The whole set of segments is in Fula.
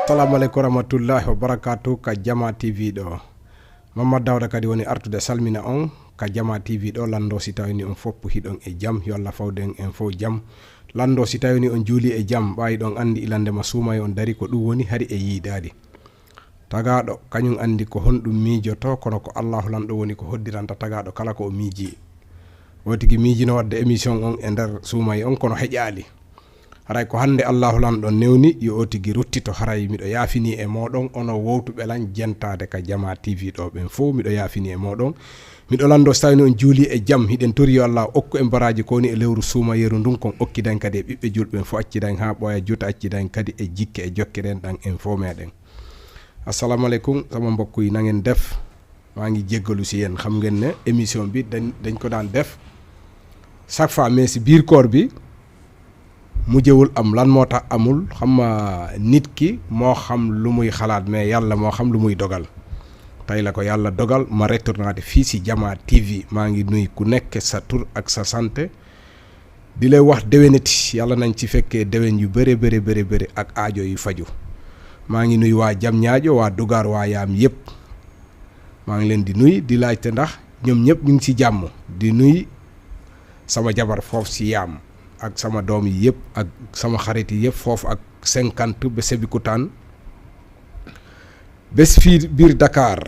Assalamu alaikum warahmatullahi wabarakatuh ka Jama TV ɗo Mamad Dawda kadi woni artude salmina on ka Jama TV ɗo lando si tawini on foppu hiɗon e jam yo Allah fawden en fo jam lando si tawini on juuli e jam ɓawi ɗon andi ilande ma suumayo on dari ko ɗum woni hari e yiidadi tagaɗo kañum andi ko honɗum miijoto kono ko Allahu lanɗo woni ko hoddiranta tagaɗo kala ko o miiji wotigi miijino wadde émission on e nder suumayi on kono heƴali haray ko hande Allahu lanɗo newni yo o tigi ruttito haray miɗo yaafini e moɗon ono wowtuɓe lan jentade ka Jama TV ɗo ɓen fo miɗo yaafini e moɗon miɗo lando so tawini on juuli e jam hiɗen tori yo Allah okku en baraji kowoni e lewru suumayeru ndun kon okkidan kadi e ɓiɓɓe julɓen fo accidan ha ɓooya juuta accidan kadi e jikke e jokkiren ɗan en fo meɗen assalamu aleykum sama mbokk yi na ngeen def maa ngi jéggalu si yéen xam ngeen ne émission bi dañ ko daan def chaque fois mais si biir koor bi mujjewul am lan moo tax amul xam nit ki moo xam lu muy xalaat mais yàlla moo xam lu muy dogal tey la ko yàlla dogal ma retournaate fii si Jama TV maa ngi nuy ku nekk sa tur ak sa santé di lay wax déwéniti yàlla nañ ci fekkee déwén yu bëre ak aajo yu faju maa ngi nuy waa jam ñaajo waa dugaar waa yaam yëpp maa ngi leen di nuy di laajte ndax ñoom ñëpp ñu ngi si jàmm di nuy sama jabar foofu si yaam ak sama doom yi yëpp ak sama xarit yi yëpp foofu ak 50 ba Sébikotane bés fii biir Dakar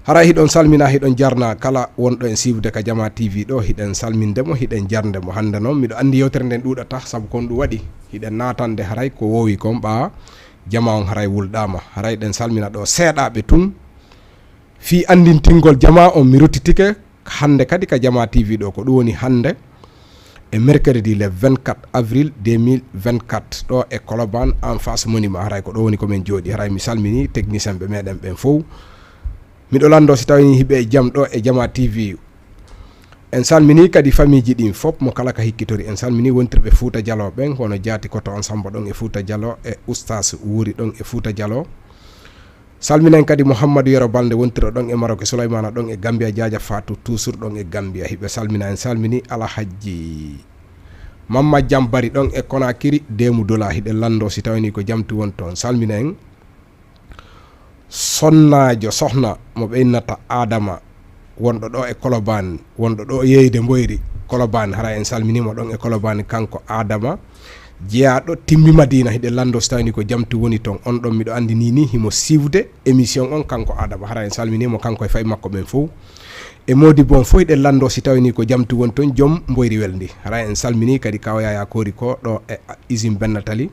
hara hiɗon salmina hiɗon jarna kala wonɗo en sivde ka Jama TV ɗo hiɗen salmindemo hiɗen jarndemo hande noon miɗo andi yewtere nden ɗuuɗata saabu kon ɗum waɗi hiɗen natande haray ko wowi kon ɓa Jama on haray wulɗama haray ɗen salmina ɗo seeɗaɓe tun fi andintingol Jama on mi ruttitike hande kadi ka Jama TV ɗo ko ɗum woni hande e mercredi le 24 avril 2024 ɗo e Colobane en face monument haray ko ɗo woni komin jooɗi haray mi salmini technicien ɓe meɗen ɓen fof miɗo lando si tawini hiɓe e jam ɗo e Jama TV en salmini kadi famille ji ɗin fop mo kala ka hikkitori en salmini wontirɓe Fouta Dialo ɓen hono jaati koto on Samba ɗon e Fouta Dialo e oustas wuuri ɗon e Fouta Dialo salminen kadi Mouhammadou Yero Balde wontiro ɗon e Maroc Souleymana ɗon e Gambia Diadia Fatou toujours ɗon e Gambia hiɓe salmina en salmini Alhaji Mamma Jambari ɗon e Konakiri Demu Dola hiɗen lando si tawini ko jamtu won toon salmina en sonnajo sohna mo ɓe innata Adama wonɗo ɗo e Colobane wonɗo ɗo yeyde Mboyri Colobane hara en salminimo ɗon e Colobane kanko Adama jeyaɗo timmi Madina hiɗen lando so tawini ko jamtu woni toon on ɗon miɗo andi ni himo sivde émission on kanko Adama hara en salminimo kanko e fay makko ɓen fof e modi bon fof hiɗen lando si tawini ko jamtu woni toon joom Mboyri welndi hara en salmini kadi kawyaya kori ko ɗo e usine Bennatali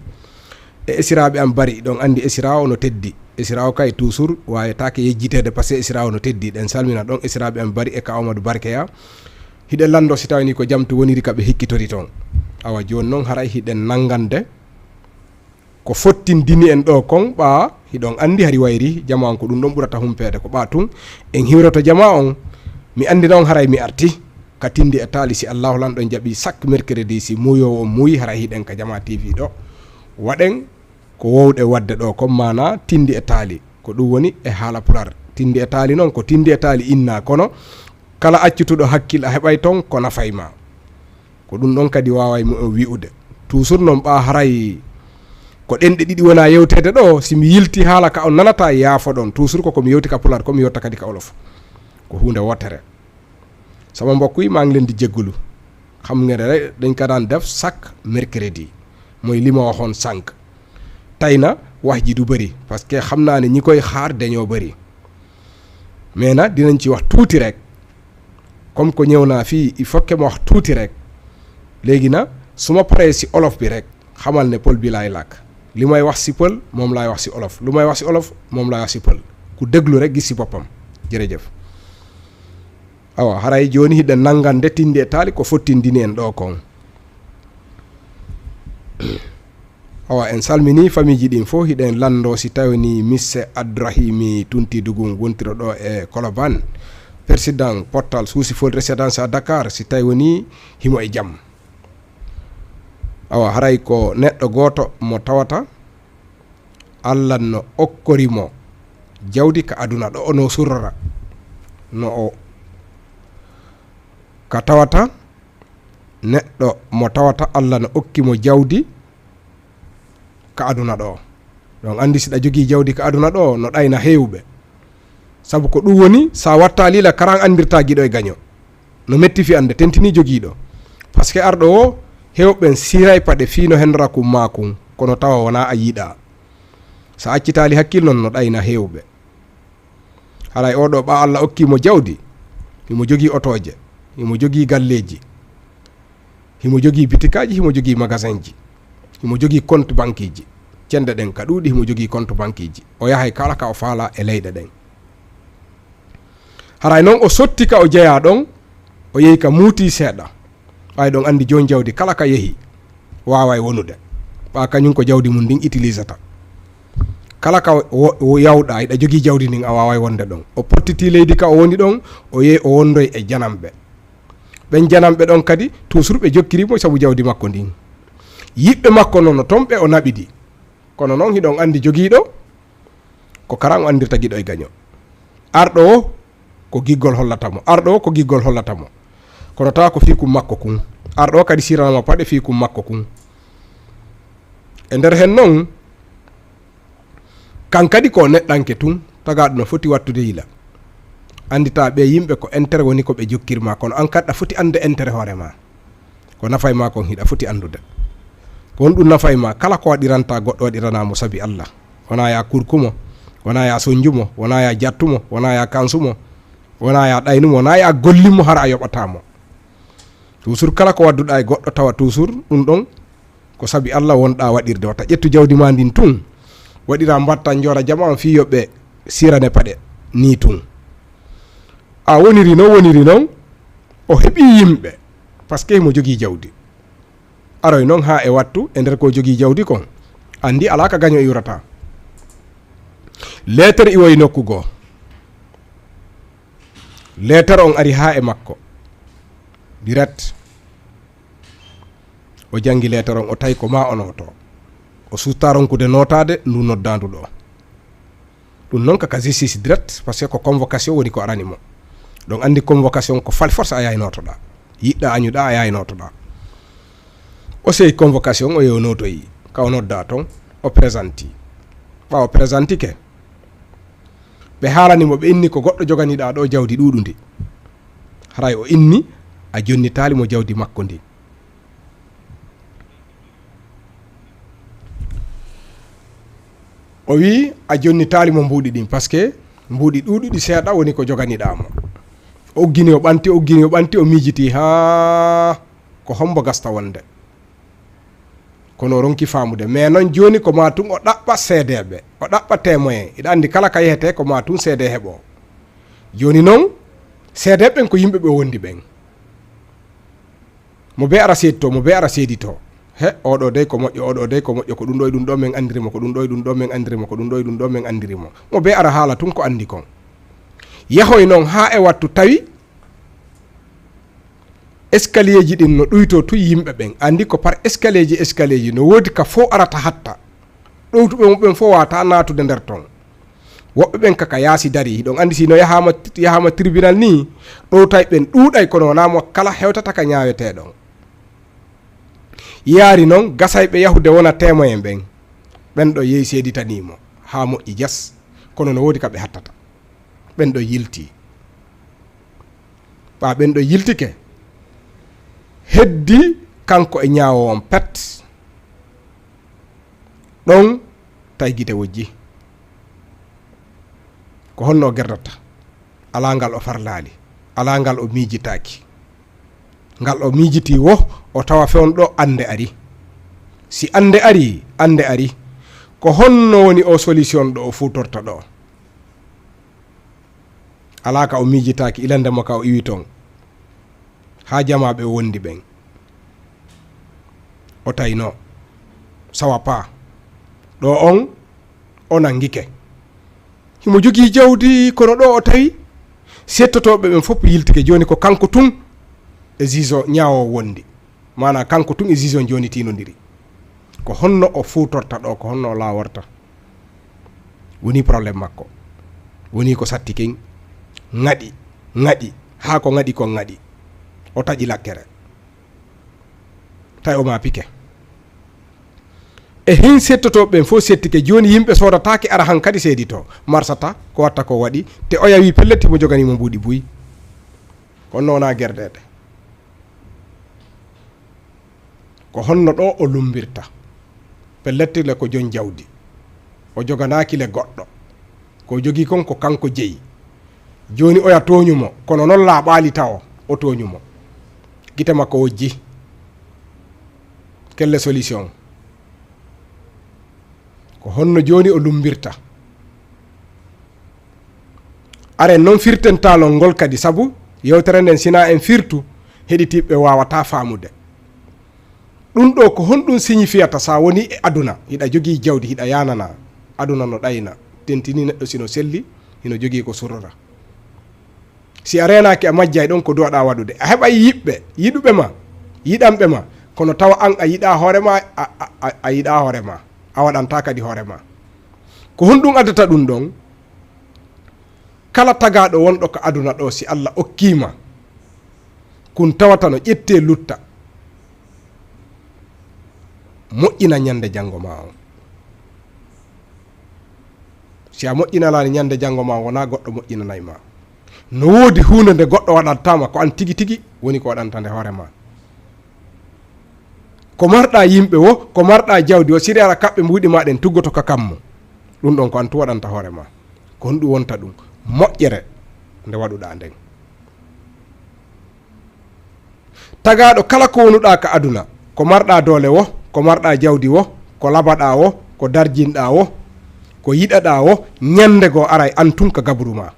e esiraɓe am bari ɗon andi esira o no teddi esira o kay toujours wawetake yejjitede par ce que esira o no teddi ɗen salmina ɗon esiraɓe am bari e ka Amadou Barkeya hiɗen lando si tawini ko jamtu woniri kaɓe hikkitori toon awa joni noon haray hiɗen nangande ko fottindini en ɗo kon ɓa hiɗon andi hari wayri Jama on ko ɗum ɗon ɓurata humpede ko ɓa tun en hiwroto Jama on mi andi noon haray mi arti ka tindi e taali si Allahu lanɗo jaaɓi chaque mercredi si muyowo on muuyi haray hiɗen ka Jama TV ɗo waɗen ko wowɗe wadde ɗo comme mana tindi e taali ko ɗum woni e haala pular tindi e taali noon ko tindi e taali inna kono kala accutuɗo hakkille a heɓay toon ko nafayma ko ɗum ɗon kadi waway mo wi'ude toujours noon ɓa haray ko ɗenɗe ɗiɗi wona yewtede ɗo simi yilti haala ka on nanata yaafo ɗon toujours koko mi yewti ka pular komi yewta kadi ka olof ko hunde wotere sama mbokk yi maa ngi leen di jéggulu xam nga rek dañ ko daan def chaque mercredi mooy li ma waxoon sànq tey na wax ji du bëri parce que xam naa ne ñi koy xaar dañoo bëri mais nag dinañ ci wax tuuti rek comme que ñëw naa fii il faut que ma wax tuuti rek léegi na su ma paree si olof bi rek xamal ne pël bi laay làkk li may wax si pël moom laay wax si olof lu may wax si olof moom laay wax si pël ku déglu rek gis si boppam jërëjëf awa haray joni hiɗen nangande tindi e taali ko fottindini en ɗo kon awa en salmini famille ji ɗin fof hiɗen lando si tawini Misse Abdourahimi Tunti Dugun wontiro ɗo e Colobane président portal Suusifol résidence à Dakar si tawi woni himo e jam awa haray ko neɗɗo goto mo tawata Allah no okkorimo jawdi ka aduna ɗo ono surrora no o ka tawata neɗɗo mo tawata Allah no okkimo jawdi ka aduna ɗo donc andi siɗa jogii jawdi ko aduna ɗo no ɗayna heewɓe, sabu ko ɗum woni sa watta lila karan andirta giɗo e gaño no metti fi ande tentini jogiiɗo, par ce que arɗo o hewɓen siray paɗe fiino hendora kum makum kono tawa wona a yiiɗa. sa accitali hakkil noon no ɗayna heewɓe. haray oɗo ɓa Allah okkimo jawdi, himo jogii otoje, himo jogii galleji, himo jogii bitikaji, himo jogii magasin ji, himo jogii compte banque ji, cende ɗen ka ɗuuɗi himo jogii compte banque ji, o yahay kala ka o faala e leyɗe ɗen. haray noon o sotti ka o jeeya ɗon, o yehi ka muuti seeɗa, ɓay ɗon andi joni jawdi kala ka yehi wawa e wonude, ɓa kañum ko jawdi mum ndin utilisata. kala ka yawɗa iɗa jogii jawdi ndin a wawa wonde ɗon. o pottiti leydi ka o woni ɗon, o yehi o wondoy e janamɓe, ɓen janamɓe ɗon kadi toujours ɓe jokkirimo sabu jawdi makko ndin. yiɓɓe makko noon ton ɓe o naɓiɗi, kono noon hiɗon andi jogiiɗo ko karan o andirta giɗo e gaño. arɗo o ko giggol hollatamo, arɗo o ko giggol hollatamo, kono tawa ko fiikum makko kun. arɗo o kadi siranama paɗe fiikum makko kun. e nder hen noon kan kadi ko neɗɗanke tun tagaɗo no foti wattude yila. andita ɓe yimɓe ko intérêt woni ko ɓe jokkirma, kono an kadi ɗa foti ande intérêt hoorema ko nafay ma kon hiɗa foti andude. ko won ɗum nafay ma kala ko waɗiranta goɗɗo waɗiranamo saabi Allah, wona ya kurkumo, wona ya sonjumo, wona ya jattumo, wona ya kansumo, wona ya ɗaynumo, wona ya gollimo hara a yoɓatamo. toujours kala ko wadduɗa e goɗɗo tawa toujours ɗum ɗon ko saabi Allah wonɗa waɗirde. wata ƴettu jawdi ma ndin tun waɗira mbatta jora jama fi yoɓɓe sirane paɗe ni tun. a woniri noon o heɓi yimɓe par ce que mo jogii jawdi. aroy noon ha e wattu e nder ko jogii jawdi kon andi ala ka gaño yurata. lettere iwoyi nokku goo, lettere on ari ha e makko direct, o jangi lettere on, o tawi ko ma onoto, o sutta ronkude notade ndu noddandu ɗo. ɗum noon kaka justice direct, par ce que ko convocation woni ko aranimo. donc andi convocation ko fal force a yahay notoɗa, yiɗɗa añuɗa a yahay notoɗa. o sey convocation o yew notoyi ka o nodda ton, o présenti. ɓawa présenti ke ɓe haalanimo, ɓe inni ko goɗɗo joganiɗa ɗo jawdi ɗuɗundi, haray o inni a jonnitalimo jawdi makko ndi. o wi a jonnitalimo mbuuɗi ɗin par ce que mbuuɗi ɗuɗuɗi seeɗa woni ko joganiɗamo. o uggini o ɓanti o miijiti ha ko hombo gasta wonde, kono o ronki famude. mais noon joni ko ma tun o ɗaɓɓa seedeɓe, o ɗaɓɓa témoin. iɗa andi kala ka yehete ko ma tun seede heeɓo. joni noon seedeɓe ɓen ko yimɓe ɓe wondi ɓen, mo be ara seedito, mo be ara seedito, he oɗo dey ko moƴƴo, oɗo dey ko moƴƴo, ko ɗum ɗo e ɗum ɗo min andirimo, ko ɗum ɗo e ɗum ɗo min andirimo, ko ɗum ɗo e ɗum ɗo min andirimo. mo be ara haala tun ko andi kon. yahoy noon ha e wattu tawi escalier ji ɗin no ɗuyto tu yimɓe ɓen andi ko par escalier ji no wodi ka fo arata hatta ɗowtuɓe muɓen fo wata natude nder ton. woɓɓe ɓen kaka yaasi dari, ɗon andi sino yahama tribunal ni ɗowtay ɓen ɗuuɗay, kono wonamo kala hewtata ka ñaweteɗon. yaari noon gasayɓe yahude wona témoin ɓen ɗo yehi seeditanimo ha moƴƴi jas, kono no wodi kaɓe hattata. ɓen ɗo yilti, ɓa ɓen ɗo yiltike heddi kanko e ñaawo on pet ɗon tawi gite wojji. ko honno o gerdata, ala ngal o farlaali, ala ngal o miijitaki. ngal o miijiti wo o tawa fewn ɗo ande ari. si ande ari ko honno woni o solution ɗo o futorta ɗo. ala ka o miijitaki ilandemo ka o iwi ton ha jamaɓe wondi ɓen. o tayno sawa pa ɗo o nangike, himo jogii jawdi, kono ɗo o tawi settotoɓe ɓen fof yiltike. joni ko kanko tun e juge ñaawo wondi, mana kanko tun e juge joni tinodiri. ko honno o futorta ɗo, ko honno o laworta, woni probléme makko. woni ko satti ken ŋaɗi ha ko ŋaɗi kon ŋaɗi, o taƴi lakkere tawi o ma pike. e hin settotoɓe ɓen fof settike joni yimɓe sodatake ara han kadi seedito marsata ko watta ko waɗi te o yawi pelletti mo joganimo mbuuɗi buuyi kono wona guerɗeɗe ko honno ɗo o lumbirta pellettile ko jon jawdi o joganaki le goɗɗo ko jogui kon ko kanko jeeyi joni oya toñumo kono noon laaɓali taw o toñumo guite makko wojji quelle solution ko honno joni o lumbirta aren noon firten talol ngol kadi saabu yewtere nden sina en firtu heɗitiɓe wawata famude ɗum ɗo ko honɗum signifiyata sa woni e aduna hiɗa jogui jawdi hiɗa yanana aduna no ɗayna tentini neɗɗo sino selli hino jogui ko surrata si a renaki a majjay ɗon ko duwaɗa waɗude a heɓay yiɓɓe yiɗuɓe ma yiɗanɓe ma kono tawa an a yiɗa hoorema a yiɗa hoorema a waɗanta kadi hoorema ko honɗum addata ɗum ɗon kala tagaɗo wonɗo ko aduna ɗo si Allah okkima kun tawata no ƴette lutta moƴƴina ñande janggo ma on si a moƴƴinalani ñande janggo ma wona goɗɗo moƴƴinanayi ma no woodi hunde nde goɗɗo waɗantama ko an tigi tigi woni ko waɗanta nde hoorema ko marɗa yimɓe wo ko marɗa jawdi o siri ara kaɓɓe mbuuɗi maɗen tuggoto ka kammo ɗum ɗon ko an tu waɗanta hoorema ko honɗum wonta ɗum moƴƴere nde waɗuɗa nden tagaɗo kala ko wonuɗa ka aduna ko marɗa doole wo ko marɗa jawdi wo ko labaɗa wo ko darjinɗa wo ko yiɗaɗa wo ñande go aray an tun ka gabru ma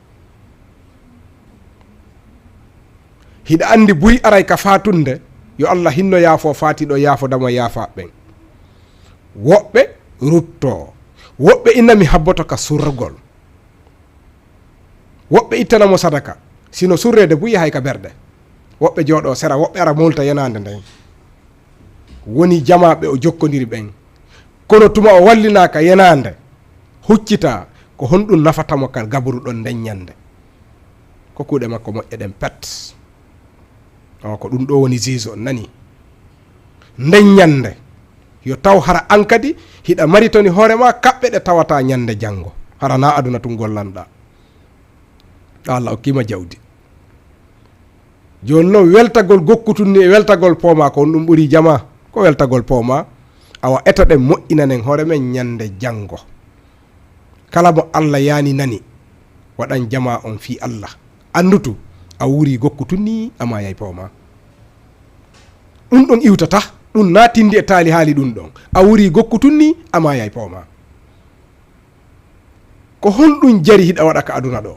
hiɗa andi buy aray ka fatunde yo Allah hinno yaafo fatiɗo yaafodamo yaafaɓen woɓɓe rutto woɓɓe innami habboto ka surrgol woɓɓe ittanamo sadaka sino surrede buyi hay ka berde woɓɓe jooɗo sera woɓɓe ara molta yenande nden woni jamaɓe o jokkodiri ɓen kono tuma o wallinaka yenande huccita ko honɗum nafatamo ka gabru ɗon nden ñande ko kuuɗe makko moƴƴe ɗen pet o ko ɗum ɗo woni juge on nani nden ñande yo taw hara an kadi hiɗa maritoni hoorema kaɓɓe ɗe tawata ñande janggo hara na aduna tun gollanɗa Allah okkima jawdi joni noon weltagol gokkutunni e weltagol pooma ko on ɗum ɓuuri jama ko weltagol pooma awa eta ɗen moƴƴinanen hoore men ñande janggo kala mo Allah yani nani waɗan jama on fi Allah andutu a wuri gokkutunni ama yay pooma ɗum ɗon iwtata ɗum natindi e taali haali ɗum ɗon a wuri gokkutunni ama yay pooma ko honɗum jari hiɗa waɗa ka aduna ɗo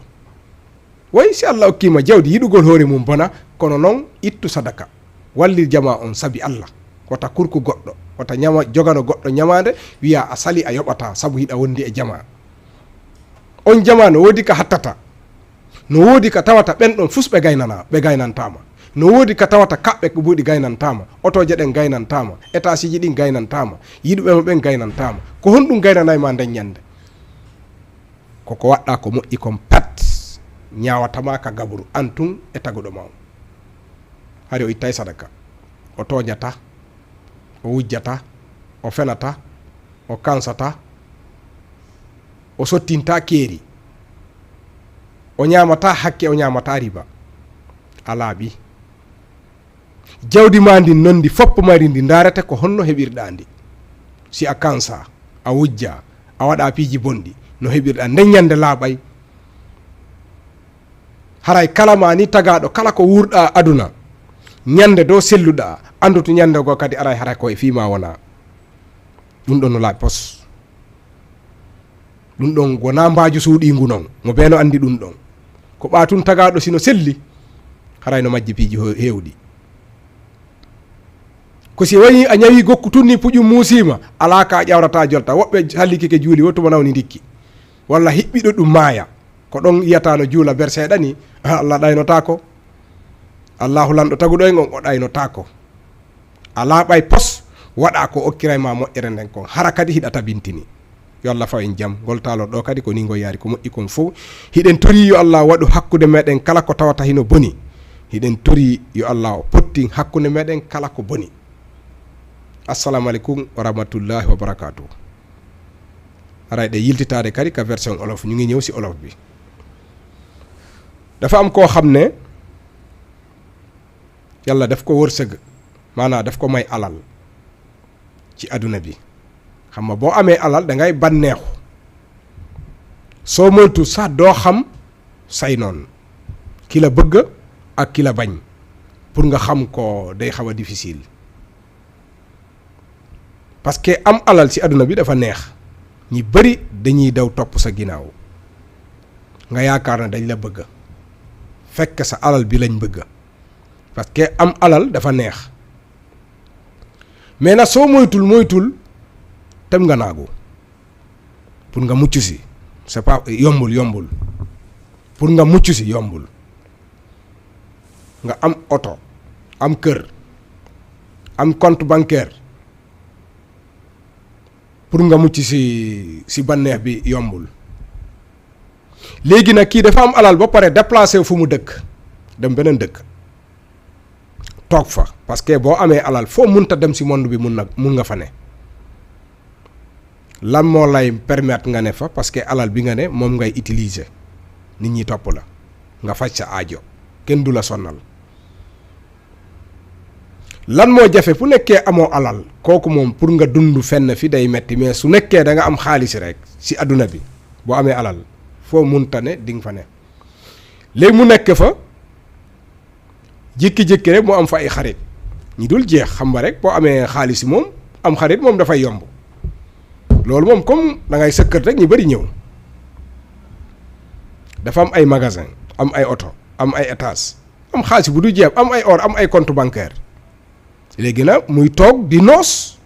way si Allah okkima jawdi yiɗugol hoore mum bona kono noon ittu sadaka wallir jama on sabi Allah wata kurku goɗɗo wata ñama jogano goɗɗo ñamade wiya a sali a yoɓata saabu hiɗa wondi e jama on jama no woodi ka hattata no woodi ka tawata ɓen ɗon fus ɓe gaynantama no woodi ka tawata kaɓɓe ko buuɗi gaynantama otoje ɗen gaynantama état siji ɗin gaynantama yiɗuɓema ɓen gaynantama ko honɗum gaynanayma nden ñande koko waɗɗa ko moƴƴi kon pat ñawatama ka gabru antun e taguɗo ma hari o ittay sadaka o toñata o wujjata o fenata o kansata o sottinta keeri o ñamata hakke o ñamata riba a laaɓi jawdi ma ndi noon ndi foppo mari ndi darete ko honno heɓirɗa ndi si a kansa a wujja a waɗa piiji bonɗi no heɓirɗa nden ñande laaɓay haray kala ma ni tagaɗo kala ko wurɗa aduna ñande dow selluɗa andutu ñande go kadi aray haray koye fima wona ɗum ɗon no laaɓi pos ɗum ɗon wona mbaju suuɗigu noon mo beeno andi ɗum ɗon ko ɓatun tagaɗo sino selli haray no majji piiji hewɗi ko si wayi a ñawi gokku tunni puƴum musima ala ka ƴawrata jolta woɓɓe hallikike juuli wottuma nawni dikki walla hiɓɓiɗo ɗum maaya ko ɗon yiyata no juula ber seeɗa ni Allah ɗaynotako Allahu lanɗo taguɗo en on o ɗaynotako a laaɓay pos waɗa ko okkirayma moƴƴere nden kon hara kadi hiɗa tabintini yo Allah faw en jaam ngol talo ɗo kadi ko ni ngo yaari ko moƴƴi kon fof hiɗen tori yo Allah waɗu hakkude meɗen kala ko tawata hino boni hiɗen tori yo Allah o pottin hakkude meɗen kala ko boni assalamu alaikum wa rahmatullahi wa barakatuh. Aray de yiltitaade kadi ka version olof ñu ngi ñëw ci olof bi. Dafa am koo xam ne yàlla daf ko wërsëg maanaam daf ko may alal ci àdduna bi xam nga boo amee alal da ngay bànneexu soo moytu sax doo xam say noon ki la bëgg ak ki la bañ pour nga xam ko day xaw a difficile parce que am alal ci àdduna bi dafa neex ñi bari dañuy daw topp sa ginnaaw nga yaakaar na dañ la bëgg fekk sa alal bi lañ bëgg parce que am alal dafa neex mais nag soo moytul tem nga naagu pour nga mucc si c'est pas yombul pour nga mucc si yombul nga am oto am kër am compte bancaire pour nga mucc si bànneex bi yombul léegi nag kii dafa am alal ba pare déplacé fu mu dëkk dem beneen dëkk toog fa parce que boo amee alal foo munta dem si monde bi mun nga fa ne lan moo lay permettre nga ne fa parce que alal bi nga ne moom ngay utiliser nit ñi topp la nga faj sa aajo kenn du la sonnal lan moo jafe fu nekkee amoo alal kooku moom pour nga dund fenn fi day metti mais su nekkee da nga am xaalis rek si àdduna bi boo amee alal foo munta ne di nga fa ne léegi mu nekk fa jékki-jékki rek mu am fa ay xarit ñi dul jeex xam nga rek boo amee xaalis moom am xarit moom dafay yomb loolu moom comme da ngay sëkkër rek ñu bari ñëw dafa am ay magasin am ay oto am ay étage am xaalis bu du jeex am ay or am ay compte bancaire léegi nag muy toog di noos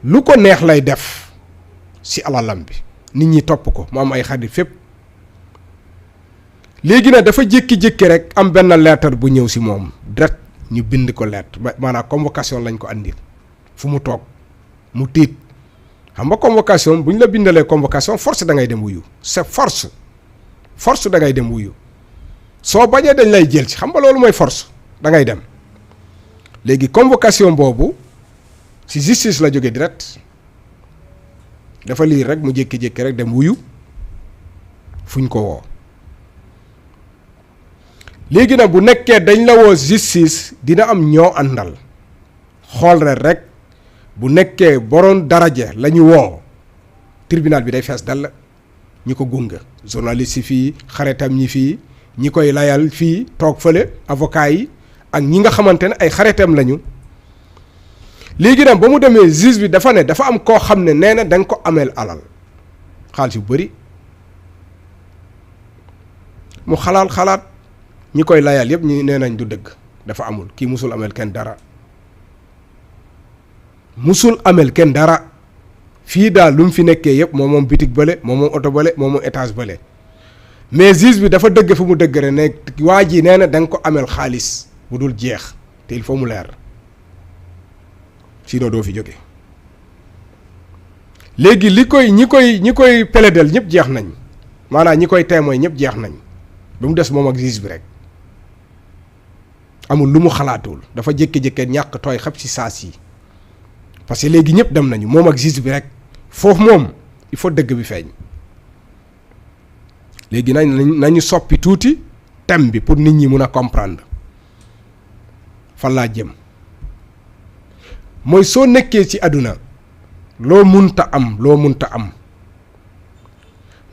lu ko neex lay def si alalam bi nit ñi topp ko mu am ay xarit fépp léegi nag dafa jékki-jékki rek am benn lettre bu ñëw si moom direct ñu bind ko lettre maanaam convocation lañ ko andil fu mu toog mu tiit xam nga convocation bu ñu la bindalee convocation force da ngay dem wuyu c'est force da ngay dem wuyu soo bañee dañ lay jël ci xam nga loolu mooy force da ngay dem léegi convocation boobu si justice la jóge direct dafa lii rek mu jékki-jékki rek dem wuyu fuñ ko woo léegi nag bu nekkee dañ la woo justice dina am ñoo àndal xool rek bu nekkee borom daraja la ñu woo tribunal bi day fees dal ñi ko gunge journaliste yi fii xaritam ñi fii ñi koy layal fii toog fële avocat yi ak ñi nga xamante ne ay xaritam lañu léegi nag ba mu demee juge bi dafa ne dafa am koo xam ne nee na da nga ko ameel alal xaalis yu bari mu xalaat ñi koy layal yëpp ñi nee nañ du dëgg dafa amul kii musul ameel kenn dara fii daal lu mu fi nekkee yëpp moom bitig bële moom oto bële moom étage bële mais juge bi dafa dëgg fu mu dëgg rek ne waa ji nee na da nga ko ameel xaalis bu dul jeex te il faut mu leer sinon doo fi jóge léegi ñi koy plaidel ñëpp jeex nañ maanaam ñi koy témoin ñëpp jeex nañ ba mu des moom ak juge bi rek amul lu mu xalaatul dafa jékki-jékkee ñàkk tooy xab ci saas yi parce que léegi ñëpp dem nañu moom ak juge bi rek foofu moom il faut dëgg bi feeñ léegi nañu soppi tuuti thème bi pour nit ñi mun a comprendre fan laa jëm mooy soo nekkee ci àdduna loo munta am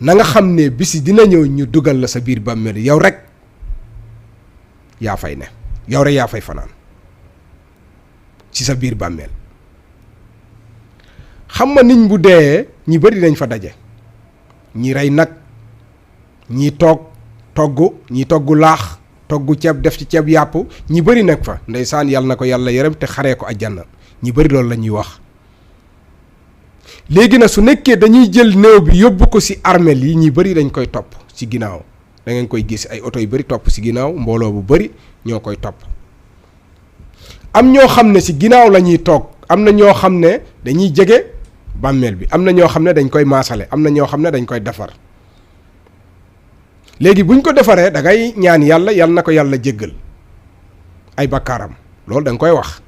na nga xam ne bisi dina ñëw ñu dugal la sa biir bàmmeel yow rek yaa fay ne yow rek yaa fay fanaan ci sa biir bàmmeel xam nga niñ bu dee ñi bari dañ fa daje ñi rey nag ñi togg laax togg ceeb def ci ceeb yàpp ñi bari nekk fa ndeysaan yàlla na ko yàlla yërëm te xaree ko àjjana ñi bari loolu la ñuy wax léegi nag su nekkee dañuy jël néew bi yóbbu ko ci armeel yi ñi bari dañ koy topp ci ginnaaw da ngeen koy gis ay oto yu bari topp ci ginnaaw mbooloo bu bari ñoo koy topp am ñoo xam ne ci ginnaaw la ñuy toog am na ñoo xam ne dañuy jege bàmmeel bi am na ñoo xam ne dañ koy maasale am na ñoo xam ne dañ koy defar léegi buñ ko defaree da ngay ñaan yàlla na ko yàlla jéggal ay bakkaaram loolu da nga koy wax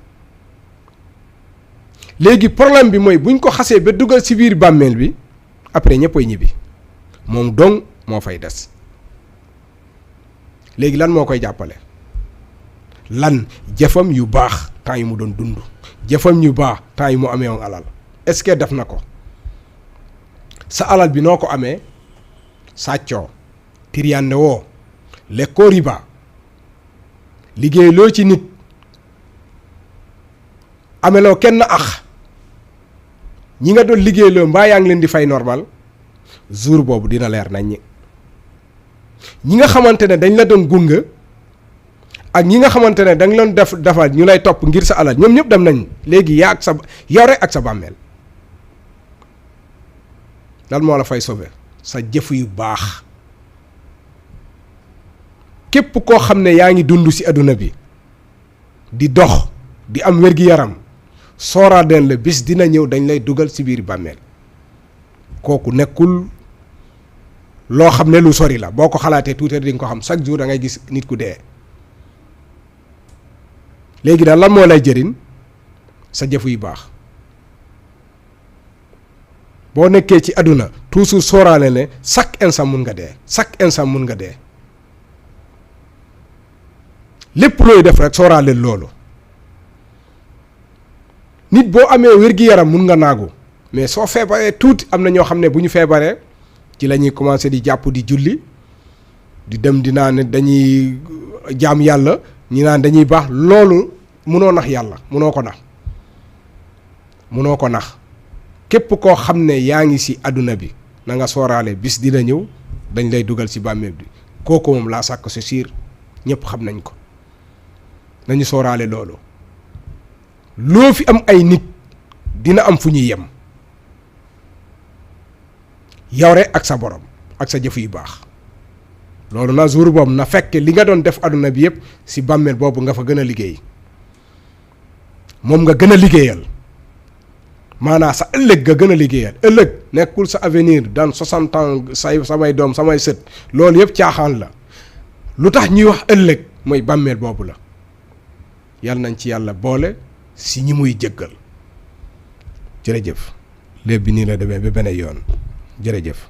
léegi problème bi mooy buñ ko xasee ba dugal ci biir bàmmeel bi après ñëppay ñibbi moom dong moo fay des léegi lan moo koy jàppale lan jëfam yu baax temps yi mu doon dund jëfam yu baax temps yi mu amee woon alal est-ce que def na ko sa alal bi noo ko amee sàccoo tiriyande woo lekkoo riba liggéey loo ci nit ameloo kenn ax ñi nga doon liggéey loo mbaa yaa ngi leen di fay normal jour boobu dina leer nañ ñi nga xamante ne dañ la doon gunge ak ñi nga xamante ne da nga leen defal ñu lay topp ngir sa alal ñoom ñëpp dem nañ léegi yaa ak sa yow rek ak sa bàmmeel lan moo la fay sauver sa jëf yu baax képp koo xam ne yaa ngi dund ci adduna bi di dox di am wér-gi-yaram sooraadeen la bis dina ñëw dañ lay dugal ci biir bàmmeel kooku nekkul loo xam ne lu sori la boo ko xalaatee tuuti di nga ko xam chaque jour da ngay gis nit ku dee léegi daal lan moo lay jëriñ sa jëf yu baax boo nekkee ci àdduna toujours sóoraale ne chaque instant mun nga dee chaque instant mun nga dee lépp looy def rek sóoraale loolu nit boo amee wér-gi-yaram mun nga naagu mais soo feebaree tuuti am na ñoo xam ne bu ñu feebaree ci la ñuy commencé di jàpp di julli di dem di naan dañuy jaam yàlla ñi naan dañuy baax loolu munoo nax yàlla munoo ko nax képp koo xam ne yaa ngi ci àdduna bi na nga sooraale bis dina ñëw dañ lay dugal ci bàmmeel bi kooku moom laa sàkk c'est sûr ñëpp xam nañ ko nañu sooraale loolu loo fi am ay nit dina am fu ñuy yem yow rek ak sa borom ak sa jëf yu baax loolu na jour boobu na fekk li nga doon def àdduna bi yëpp ci bàmmeel boobu nga fa gën a liggéey moom nga gën a liggéeyal maanaa sa ëllëg nga gën a liggéeyal ëllëg nekkul sa avenir dans 60 ans samay doom samay sët loolu yëpp caaxaan la lu tax ñuy wax ëllëg mooy bàmmeel boobu la yàlla nañ ci yàlla boole ci ñi muy jëggal jërëjëf léeb bi nii la demee ba beneen yoon jërëjëf